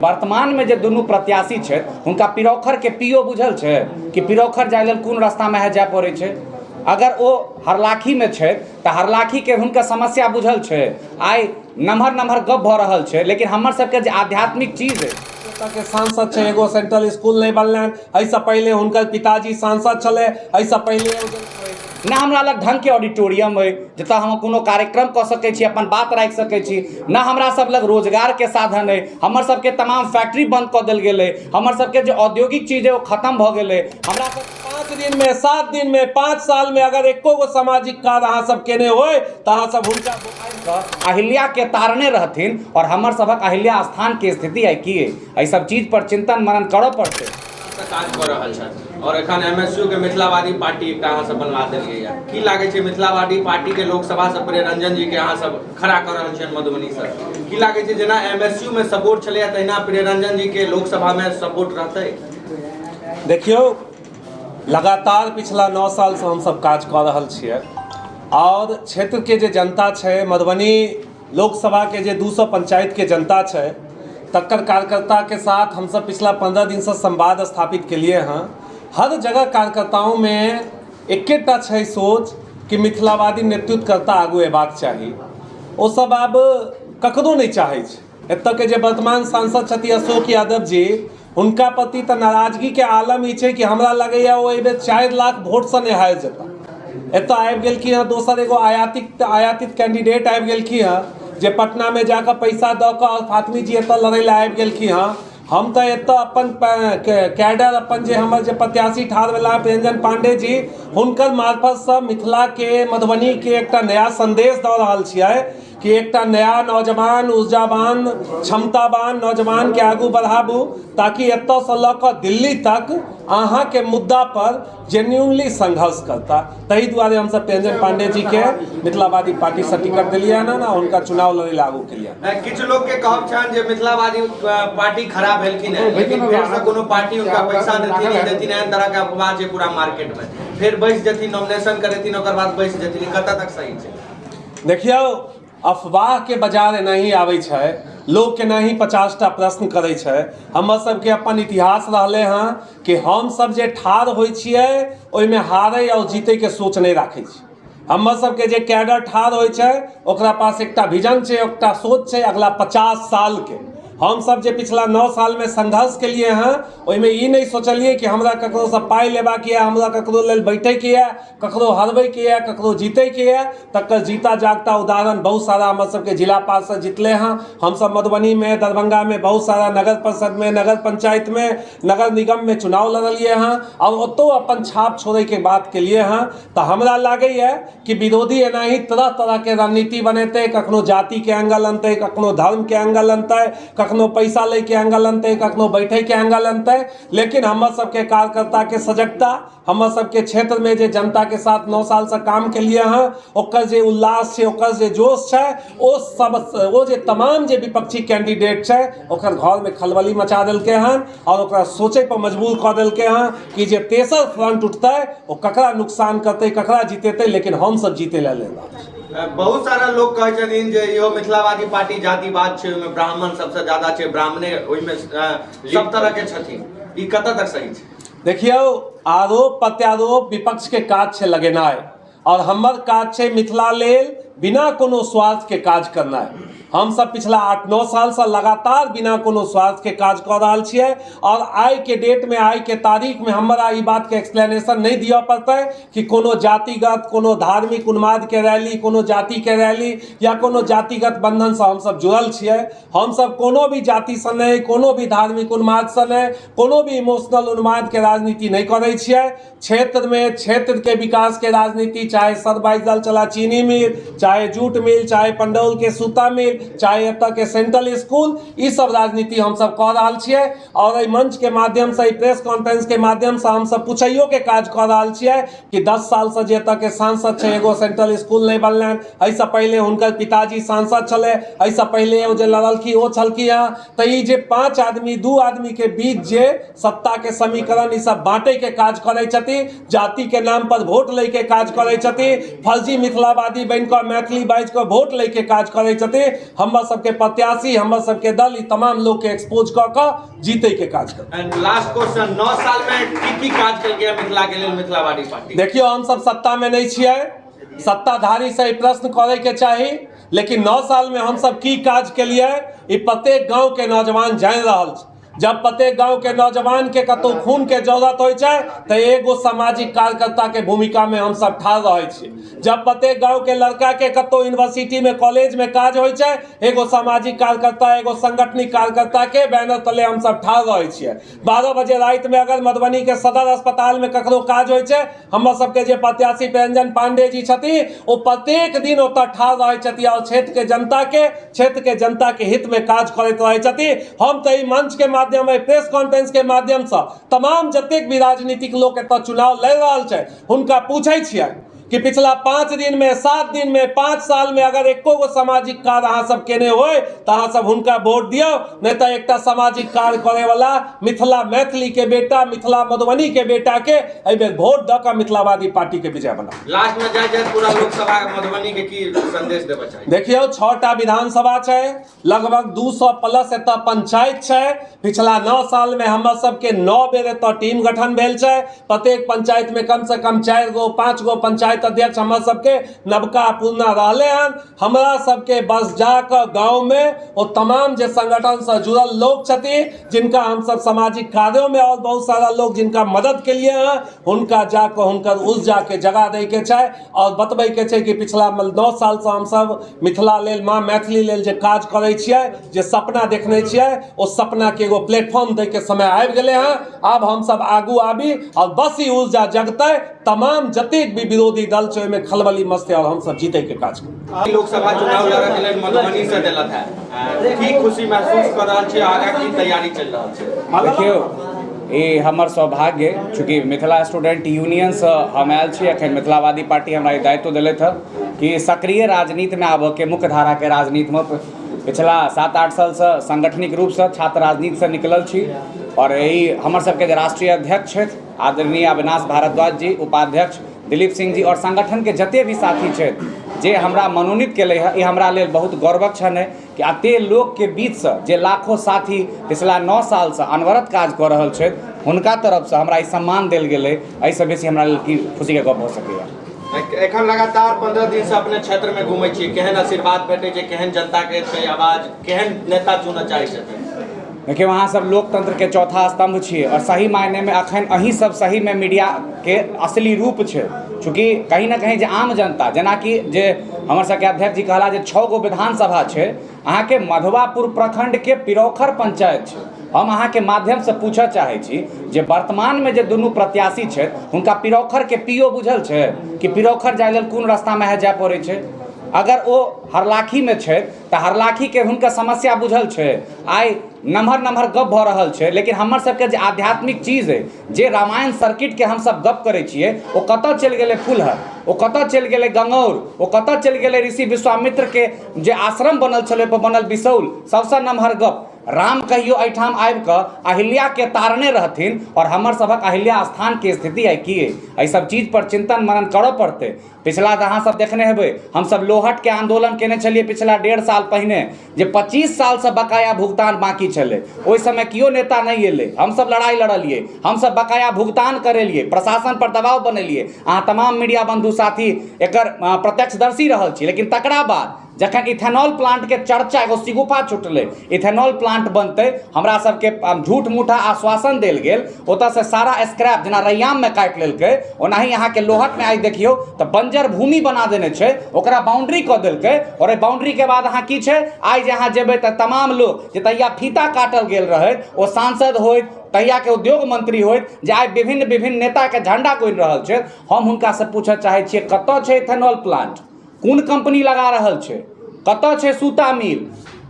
वर्तमान में जो दुनू प्रत्याशी छथि हुनका पिरौखर के पीओ बुझल छै कि पिरौखर जाय लेल कोन रास्ता में जाय पड़ै छै। अगर वो हरलाखी में छथि तऽ हरलाखी के हुनका समस्या बुझल छै। आइ नमहर नमहर गप भऽ रहल छै, लेकिन हमर सबके जे आध्यात्मिक चीज के सांसद छै, एगो सेंट्रल स्कूल नहीं बनलैन। एहिसँ पहले हुनकर पिताजी सांसद छले। एहिसँ पहले न हमरा लग ढंग के ऑडिटोरियम है जतऽ हम कोनो कार्यक्रम कऽ सकै छी, अपन बात राखि सकै छी। न हमरा सब लग रोजगार के साधन है। हमर सबके तमाम फैक्ट्री बंद कऽ देल गेलै। हमर सबके जो औद्योगिक चीज है वो खत्म भऽ गेलै। हमरा सब 5 दिन में 7 दिन में 5 साल में अगर एको गो सामाजिक कार्य अहाँ सब केने होय तऽ अहाँ सब हुनका अहिल्या के तारने रहथिन और हमर सबक अहिल्या स्थान के स्थिति है की है। एहि सब चीज पर चिंतन मनन करऽ पड़तै। काज कऽ रहल छथि और एखन एमएसयू के मिथिलावादी पार्टी एकटा अहाँ सब बनवा देलियै है। की लागै छै मिथिलावादी पार्टी के लोकसभा से प्रियरंजन जी के अहाँ सब खड़ा कऽ रहल छियनि मधुबनी से, की लागै छै जेना एमएसयू में सपोर्ट छलै तहिना प्रियरंजन जी के लोकसभा में सपोर्ट रहतै? देखियो, लगातार पिछला 9 साल से हम सब काज कऽ रहल छियै और क्षेत्र के जे जनता छै, मधुबनी लोकसभा के जे 200 पंचायत के जनता छै, तकर कार्यकर्ता के साथ हम सब पिछला 15 दिन से संवाद स्थापित के लिए हैं। हर जगह कार्यकर्ताओं में एकेटा छै सोच कि मिथिलावादी नेतृत्व करता आगू एबाक चाही। ओ सब आब ककरो नहीं चाहे छै। एतऽ के जे वर्तमान सांसद छथि अशोक यादव जी, हुनका प्रति तऽ नाराजगी के आलम ई छै कि हमरा लगैया ओ एहि बेर 4 लाख वोट से नहीं हारि जेता। एतऽ आबि गेलखिन हँ दोसर एगो आयातित कैंडिडेट आबि गेलखिन हँ जे पटना में जाकर पैसा दऽ कऽ और फातमी जी एतऽ लड़ै लए आबि गेलखिन हँ। हम तऽ एतऽ अपन कैडर अपन जे हमर जे प्रत्याशी ठाढ़ भेला प्रियरंजन पांडे जी, हुनकर मार्फत से मिथिला के मधुबनी के एकटा नया संदेश दऽ रहल छियै कि एकटा नया नौजवान ऊर्जावान क्षमतावान नौजवान के आगू बढ़ाबू, ताकि एतऽ से लऽ कऽ दिल्ली तक अहाँ के मुद्दा पर जेन्युइनली संघर्ष करता। तही दुआरे हम सब प्रियरंजन पांडे जी के मिथिलावादी पार्टी से टिकट दिलियै ना उनका चुनाव लड़ै लागू केलियै। किछु लोग के कहब छनि जे मिथिलावादी पार्टी खराब भेलखिन है, लेकिन फेर से कोनो पार्टी उनका पैसा देथिन एहन तरह के अफवाह छै पूरा मार्केट में, फिर बैस जेथिन नॉमिनेशन करेथिन ओकर बाद बैस जेथिन, कतऽ तक सही छै? देखियो, अफवाह के बाजार नहीं आबै छै, लोग के नहीं 50टा प्रश्न करे छै। हमर सबके अपन इतिहास रहले हैं कि हम सब जे ठाढ़ होइ छियै ओहिमे हारै और जीतै के सोच नहीं राखै छी। हमर सबके जे कैडर ठाढ़ होइ छै ओकरा पास एकटा विजन छै, एकटा सोच छै अगला 50 साल के। हम सब जे पिछला 9 साल में संघर्ष के लिए हैं ओहिमे ई नहीं सोचलिए कि हमरा ककरो से पाई लेबाक यऽ, हमरा ककरो लेल बैठे के यऽ, ककरो हरबै के यऽ, ककरो जीते के यऽ। तकर जीता जागता उदाहरण बहुत सारा हमर सबके जिला पार्षद जितले हैं। हम सब मधुबनी में, दरभंगा में बहुत सारा नगर परिषद में, नगर पंचायत में, नगर निगम में चुनाव लड़लिए हैं और ओतो अपन छाप छोड़े के बात के लिए हैं। तो हमरा लागैए कि विरोधी एनाही तरह तरह के रणनीति बनेते, कखनो जाति के एंगल अनते, कखनो धर्म के एंगल अनते, कखनो पैसा ले के एंगल अनते, कखनो बैठे के एंगल अनते। लेकिन हमर सबके कार्यकर्ता के सजगता, हमर सबके क्षेत्र में जे जनता के साथ 9 साल से काम के लिए हैं, ओकर जे उल्लास छै, ओकर जे जोश छै, ओ जे तमाम जे विपक्षी कैंडिडेट छै ओकर घर में खलबली मचा देलके हन और ओकरा सोचे पर मजबूर कऽ देलके हन कि जे तेसर फ्रंट उठतै ओ ककरा नुकसान करतै, ककरा जीतेतै, लेकिन हम सब जीते ला लेना। बहुत सारा लोग कहै छथिन जे इहो मिथिलावादी पार्टी जातिवाद छै, ओहिमे ब्राह्मण सबसे ज्यादा छै, ब्राह्मणे ओहिमे सब तरह के छथिन, ई कतऽ तक सही छै? देखियो, आरोप प्रत्यारोप विपक्ष के काज छै लगेनाइ और हमर काज छै मिथिला लेल बिना कोनो स्वार्थ के काज करनाइ। हम सब पिछला 8-9 साल से लगातार बिना कोनो स्वार्थ के काज कर रहल छियै और आई के डेट में, आई के तारीख में हमरा ई बात के एक्सप्लेनेशन नहीं दिया पड़तै कि कोनो जातिगत, कोनो धार्मिक उन्माद के रैली, कोनो जाति के रैली या कोनो जातिगत बंधन से हम सब जुड़ल छियै। हम सब कोनो भी जाति से नहीं, कोनो भी धार्मिक उन्माद से नहीं, कोनो भी इमोशनल उन्माद के राजनीति नहीं करै छियै। क्षेत्र में क्षेत्र के विकास के राजनीति, चाहे सरबाइजल चला चीनी मिल, चाहे जूट मिल, चाहे पंडौल के सूता मिल, चाहे एतऽ के सेंट्रल स्कूल, ई सब राजनीति हम सब कऽ रहल छियै। और एहि मंच के माध्यम से, प्रेस कॉन्फ्रेंस के माध्यम से हम सब पूछैयो के काज कऽ रहल छियै कि 10 साल से जे एतऽ के सांसद छै, एगो सेंट्रल स्कूल नहीं बनलैन। एहिसँ पहले हुनकर पिताजी सांसद छलै, एहिसँ पहले ओ जे लड़लखिन ओ छलखिन हँ। तऽ ई जे 5 आदमी 2 आदमी के बीच जे सत्ता के समीकरण ई सब बांटे के काज करै छथिन, जाति के नाम पर वोट ले के काज करै छथिन, फर्जी मिथिलावादी बन कऽ मैथिली बाजि कऽ वोट लै के काज करै छथिन। हमर सबके प्रत्याशी, हमर सबके दल ई तमाम लोग के एक्सपोज कऽ कऽ जीतै के काज करतै। एंड लास्ट क्वेश्चन, 9 साल में की काज केलकै मिथिला के लेल मिथिलावादी पार्टी? देखियो, हम सब सत्ता में नहीं छियै, सत्ताधारी से ई प्रश्न करे के चाही, लेकिन 9 साल में हम सब की काज केलिए ई प्रत्येक गांव के नौजवान जान रहल छै। जब प्रत्येक गांव के नौजवान के कतौ खून के जरूरत होइ छै तो एगो सामाजिक कार्यकर्ता के भूमिका में हम सब ठाढ़ रहे छी। जब प्रत्येक गांव के लड़का के कतौ यूनिवर्सिटी में, कॉलेज में काज होइ छै, एगो सामाजिक कार्यकर्ता, एगो संगठनिक कार्यकर्ता के बैनर तले हम सब ठाढ़ रहे छियै। 12 बजे रात में अगर मधुबनी के सदर अस्पताल में ककरो काज होइ छै, हमर सबके जे प्रत्याशी प्रियंजन पांडे जी छथिन वो प्रत्येक दिन ओतऽ ठाढ़ रहे छथिन और क्षेत्र के जनता के हित में काज करैत रहे छथिन। हम तो ई मंच के माध्यम, प्रेस कॉन्फ्रेंस के माध्यम से तमाम जतेक भी राजनीतिक लोग एतऽ चुनाव लड़ रहल छै हुनका पूछै छियै कि पिछला 5 दिन में, 7 दिन में, 5 साल में अगर एको गो सामाजिक कार्य अहाँ सब केने होय तो अहाँ सब हुनका वोट दियो, नहीं तो एकटा सामाजिक कार्य करे वाला मिथिला मैथिली के बेटा, मिथिला मधुबनी के बेटा के एहि बेर वोट दऽ कऽ मिथिलावादी पार्टी के विजय बनाओ। लास्ट में जाय पूरा लोकसभा मधुबनी के की संदेश देबऽ चाही? देखियो, 6टा विधानसभा छै, लगभग 200 प्लस एतऽ पंचायत छै। पिछला 9 साल में हमर सबके 9 बेर एतऽ टीम गठन भेल छै। प्रत्येक पंचायत में कम से कम 4 गो 5 गो पंचायत अध्यक्ष हमर सबके नवका पुरना रहले हन। हमरा सबके बस जाकर गांव में वो तमाम जे संगठन से जुड़ल लोग छथिन, जिनका हम सब सामाजिक कार्यों में, और बहुत सारा लोग जिनका मदद के लिए हैं, उनका जाकर हुनकर ऊर्जा के जगा दै के छै और बतबै के छै कि पिछला 9 साल से हम सब मिथिला लेल, माँ मैथिली लेल जे काज करै छियै, जे सपना देखने छियै, ओ सपना के एगो प्लेटफॉर्म दै के समय आबि गेलै हैं। आब हम सब आगू आबी और बस ई ऊर्जा जगतै, तमाम जतेक भी विरोधी दल छै ओहिमे खलबली मचतै और हम सब जीते के काज करबै। लोकसभा चुनाव लड़ै के लेल मधुबनी से देलत है, की खुशी महसूस कर रहल छी, आगा की तैयारी चल रहल छै? देखियो, ये हमर सौभाग्य, चूँकि मिथिला स्टूडेंट यूनियन से हम आयल छी, अखन मिथिलावादी पार्टी हमरा दायित्व दिलथि है कि सक्रिय राजनीति में आबऽ के, मुख्य धारा के राजनीति में पिछला 7-8 साल से सांगठनिक रूप से छात्र राजनीति से निकलल छी। और यही हमर सबके जे राष्ट्रीय अध्यक्ष छथि आदरणीय अविनाश भारद्वाज जी, उपाध्यक्ष दिलीप सिंह जी और संगठन के जते भी साथी छथि जे हमरा मनोनीत केले है, ये हमरा लेल बहुत गौरवक क्षण है कि एते लोग के बीच से जे लाखों साथी पिछला 9 साल से अनवरत काज कऽ रहल छथि, हुनका तरफ से हमरा ई सम्मान देल गेलै। एहिसँ बेसी हमरा लेल की खुशी के गप भऽ सकैया। एखन लगातार 15 दिन से अपने क्षेत्र में घूमै छी, केहन आशीर्वाद भेटै छै, केहन जनता के छै आवाज, केहन नेता चुनऽ चाहै छथिन? देखिए, वहाँ सब लोकतंत्र के चौथा स्तंभ छिए और सही मायने में अखन अहीं सब सही में मीडिया के असली रूप छै। चूँकि कहीं ना कहीं जे आम जनता, जेनाकि जे हमर सबके अध्यक्ष जी कहला जे 6 गो विधानसभा छै, अहाँ के मधवापुर प्रखंड के पिरौखर पंचायत छै। हम अहाँ के माध्यम से पूछऽ चाहे छी जे वर्तमान में जे दुनू प्रत्याशी छथि हुनका पिरौखर के पीओ बुझल छै कि पिरौखर जाय लेल कोन रास्ता में जाय पड़ै छै? अगर वो हरलाखी में छै तो हरलाखी के हुनका समस्या बुझल छै। आइ नम्हर गप भऽ रहल छै, लेकिन हमर सबके जे आध्यात्मिक चीज है, जे रामायण सर्किट के हम सब गप करै छियै, वो कतऽ चलि गेलै फुलहर, वो कतऽ चलि गेलै गंगौर, वो कतऽ चलि गेलै ऋषि विश्वामित्र के जे आश्रम बनल छलै पर बनल बिसौल। सबसँ नम्हर गप, राम कहियो एहिठाम आबि कऽ अहिल्या के तारने रहथिन और हमर सबक अहिल्या स्थान के स्थिति है की है? एहि सब चीज पर चिंतन मनन करऽ पड़तै। पिछला तऽ अहाँ सब देखने हेबै, हम सब लोहट के आंदोलन केने छलिए पिछला 1.5 साल पहिने, जे 25 साल से बकाया भुगतान बाकी छलै। ओहि समय कियो नेता नहीं एलै, हम सब लड़ाई लड़लिए, हम सब बकाया भुगतान करेलिए, प्रशासन पर दबाव बनेलिए। अहाँ तमाम मीडिया बंधु साथी एकर प्रत्यक्षदर्शी रहल छी। लेकिन तकरा बाद जखन इथेनॉल प्लांट के चर्चा एगो सिगुफा छुटलै, इथेनॉल प्लांट बनतै, हमरा सबके झूठ मूठा आश्वासन देल गेल, ओतऽ से सारा स्क्रैप जेना रैयाम में काटि लेलकै, ओनाही अहाँ के लोहट में आइ देखियौ तऽ बंजर भूमि बना देने छै, ओकरा बाउंड्री कऽ देलकै। और बाउंड्री के बाद अहाँ की छै, आइ जे अहाँ जेबै तऽ तमाम लोग जे तहिया फीता काटल गेल रहै, ओ सांसद होइत, तहिया के उद्योग मंत्री होइत, जे आइ विभिन्न नेता के झंडा कोनि रहल छै, हम हुनका से पूछऽ चाहै छियै कतऽ छै इथेनॉल प्लांट? कोन कंपनी लगा रहल छै? कतऽ छै सूता मिल?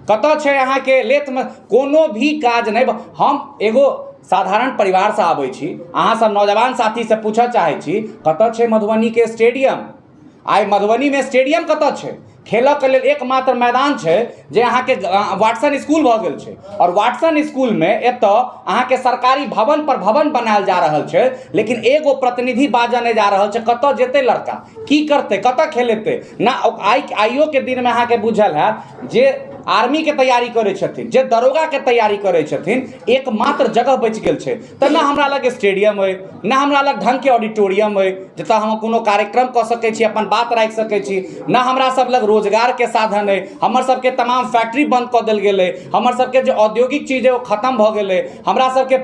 कतऽ छै अहाँ के लेथ में? कोनो भी काज नहीं। हम एगो साधारण परिवार से आबै छी, अहाँ सब नौजवान साथी से पूछऽ चाहै छी कतऽ छै मधुबनी के स्टेडियम? आइ मधुबनी में स्टेडियम कतऽ छै? खेलऽ के लेल एकमात्र मैदान छै जे अहाँके वाटसन स्कूल भऽ गेल छै, और वाटसन स्कूलमे एतऽ अहाँके सरकारी भवन पर भवन बनायल जा रहल छै, लेकिन एगो प्रतिनिधि बाजऽ नहि जा रहल छै कतऽ जेतै लड़का, की करतै, कतऽ खेलेतै ना। आइयो के दिन में अहाँके बुझल हैत जे आर्मी के तैयारी करै छथिन, जे दरोगा के तैयारी करै छथिन, एकमात्र जगह बचि गेल छै तऽ ना हमरा लग स्टेडियम अइ, ना हमरा लग ढंग के ऑडिटोरियम अइ जतऽ हम कोनो कार्यक्रम कऽ सकै छी, अपन बात राखि सकै छी, ना हमरा सब लग रोजगार के साधन अइ, हमर सबके तमाम फैक्ट्री बंद कऽ देल गेलै, हमर सबके जे औद्योगिक चीज है वो खत्म भऽ गेलै, हमरा सबके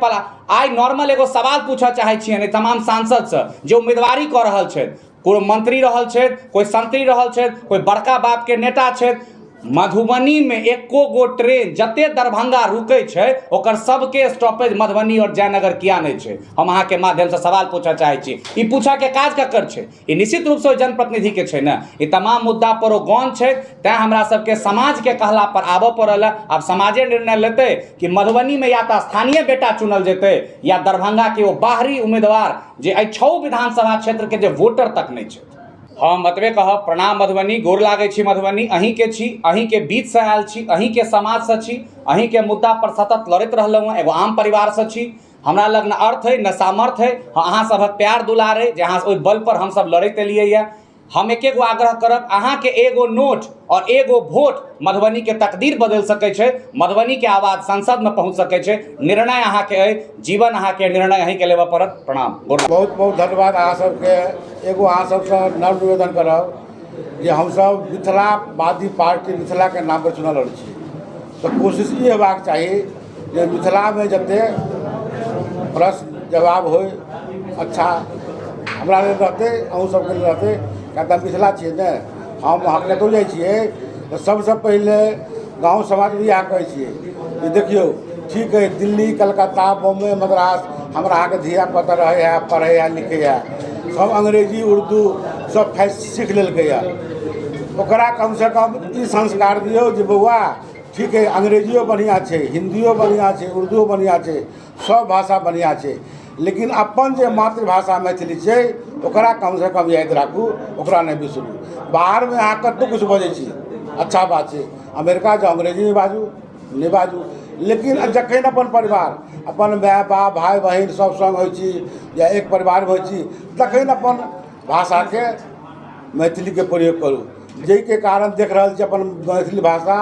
आइ नॉर्मल एगो सवाल पूछऽ चाहै छियनि तमाम सांसद से जे उम्मीदवारी कऽ रहल छथि, कोई मंत्री रहल छथि, कोई संतरी रहल छथि, कोई बड़का बाप के नेता छथि, मधुबनी में एको गो ट्रेन जते दरभंगा रुकै छै ओकर सबके स्टॉपेज मधुबनी और जयनगर किया नहीं छै? हम अहाँ के माध्यम से सवाल पूछऽ चाहै छी, ई पूछा के काज ककर छै? ई निश्चित रूप से जनप्रतिनिधि के छै ने, ई तमाम मुद्दा पर ओ गौन छै, तैं हमरा सबके समाज के कहला पर आबऽ पड़ल है। अब समाजे निर्णय लेते कि मधुबनी में या तो स्थानीय बेटा चुनल जेतै या दरभंगा के वो बाहरी उम्मीदवार जे 6 विधानसभा क्षेत्र के जे वोटर तक नहीं छै। हम मतबे कहब प्रणाम मधुबनी, गोर लागै छी मधुबनी, अहीं के छी, अहीं के बीच से आयल छी, अहीं के समाज से छी, अहीं के मुद्दा पर सतत लड़ैत रहलहुँ हैं, एगो आम परिवार से छी, हमरा लग न अर्थ है न सामर्थ्य है, अहाँ सभक प्यार दुलार है जे अहाँ ओहि बल पर हम सब लड़ैत एलियै यऽ। हम एके गो आग्रह करब, अहाँ के एगो नोट और एगो वोट मधुबनी के तकदीर बदल सकै छै, मधुबनी के आवाज संसद में पहुँच सकै छै, निर्णय अहाँ के अइ, जीवन अहाँ के निर्णय अहीं के लेबऽ पड़त। प्रणाम। बहुत बहुत धन्यवाद अहाँ सबके। एगो अहाँ सबसे नव निवेदन करब जे हमसब मिथिलावादी पार्टी मिथिला के नाम पर चुनल छी, तो कोशिश ये हेबाक चाही जे मिथिला में जते प्रश्न जवाब हो अच्छा हमरा लेल रहतै, अहूँ सबके लेल रहतै, क्या तऽ मिथिला छियै ने। हम कतहु जाइ छियै तऽ सबसे पहिले गाँव समाज भी इएह कहै छियै कि देखियौ ठीक है दिल्ली कलकत्ता बॉम्बे मद्रास हमरा अहाँके धिया पुता रहै है, पढ़ै है, लिखै है, सब अंग्रेजी उर्दू सब सीख लेलकै है, ओकरा कम से कम ई संस्कार दियौ जे बौआ ठीक है अंग्रेजियो बढ़िया छै, हिंदियो बढ़िया छै, उर्दूओ बढ़िया छै, सब भाषा बढ़िया छै, लेकिन अपन जे मातृभाषा मैथिली छै ओकरा कम से कम याद राखू, ओकरा नहीं बिसरू। बाहर में अहाँ कतौ कुछ बजै छी अच्छा बात छै, अमेरिका जाओ अंग्रेजी में बाजू नहीं बाजू, लेकिन जखन अपन परिवार अपन माय बाप भाई बहिन सब संग होइ छी या एक परिवार में होइ छी तखन अपन भाषा के मैथिली के प्रयोग करू, जाहिके कारण देख रहल छी अपन मैथिली भाषा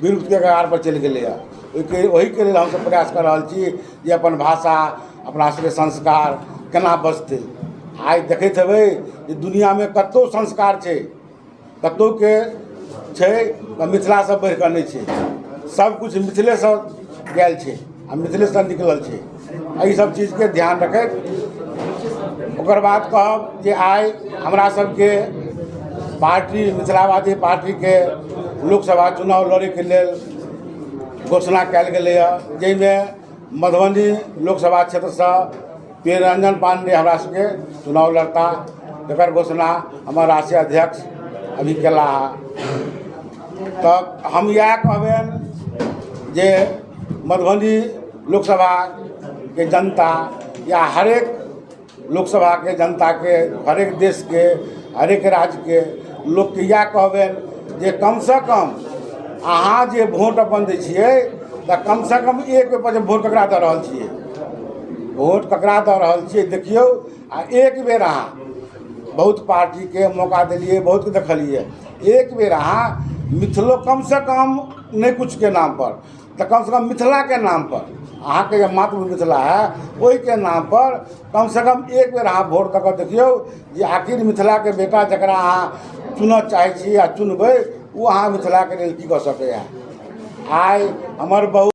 विलुप्त के कगार पर चलि गेलै है। वही के लेल हमसब प्रयास कर रहल छी जे अपन भाषा अपना सबके संस्कार केना बचतै। आइ देखैत हेबै जे दुनिया में कतौ संस्कार छै, कतौ के छै, मिथिला से बढ़ि कऽ नहि छै, सब कुछ मिथिले से गेल छै आ मिथिले से निकलल छै, एहि सब चीज के ध्यान रखैत ओकर बाद कहब जे आइ हमरा सबके पार्टी मिथिलावादी पार्टी के लोकसभा चुनाव लड़ै के लेल घोषणा कयल गेलै है, जाहिमे मधुबनी लोकसभा क्षेत्र से प्रियरंजन पांडे हमरा सबके चुनाव लड़ता, एकर घोषणा हमर राष्ट्रीय अध्यक्ष अभी केला है। तो हम यह कहबनि जे मधुबनी लोकसभा के जनता या हरेक लोकसभा के जनता के, हरेक देश के, हरेक राज्य के लोग के यह कहबनि जे कम से कम अहाँ जे वोट अपन दै छियै तऽ कम से कम एक बेर पर वोट ककरा दऽ रहल छियै, वोट ककरा दऽ रहल छियै देखियौ, आ एक बेर अहाँ बहुत पार्टी के मौका दिलिए, बहुत के देखलिए, एक बेर अहाँ मिथिलो कम से कम नहीं कुछ के नाम पर तो कम से कम मिथिला के नाम पर अहाँ के मातृ मिथिला है ओहि के नाम पर कम से कम एक बेर अहाँ वोट दऽ कऽ देखियौ जे आखिर मिथिला के बेटा जकरा अहाँ चुनऽ चाहै छी या चुनबै ओ अहाँ मिथिला के लेल की कऽ सकैए। आइ हमर बहुत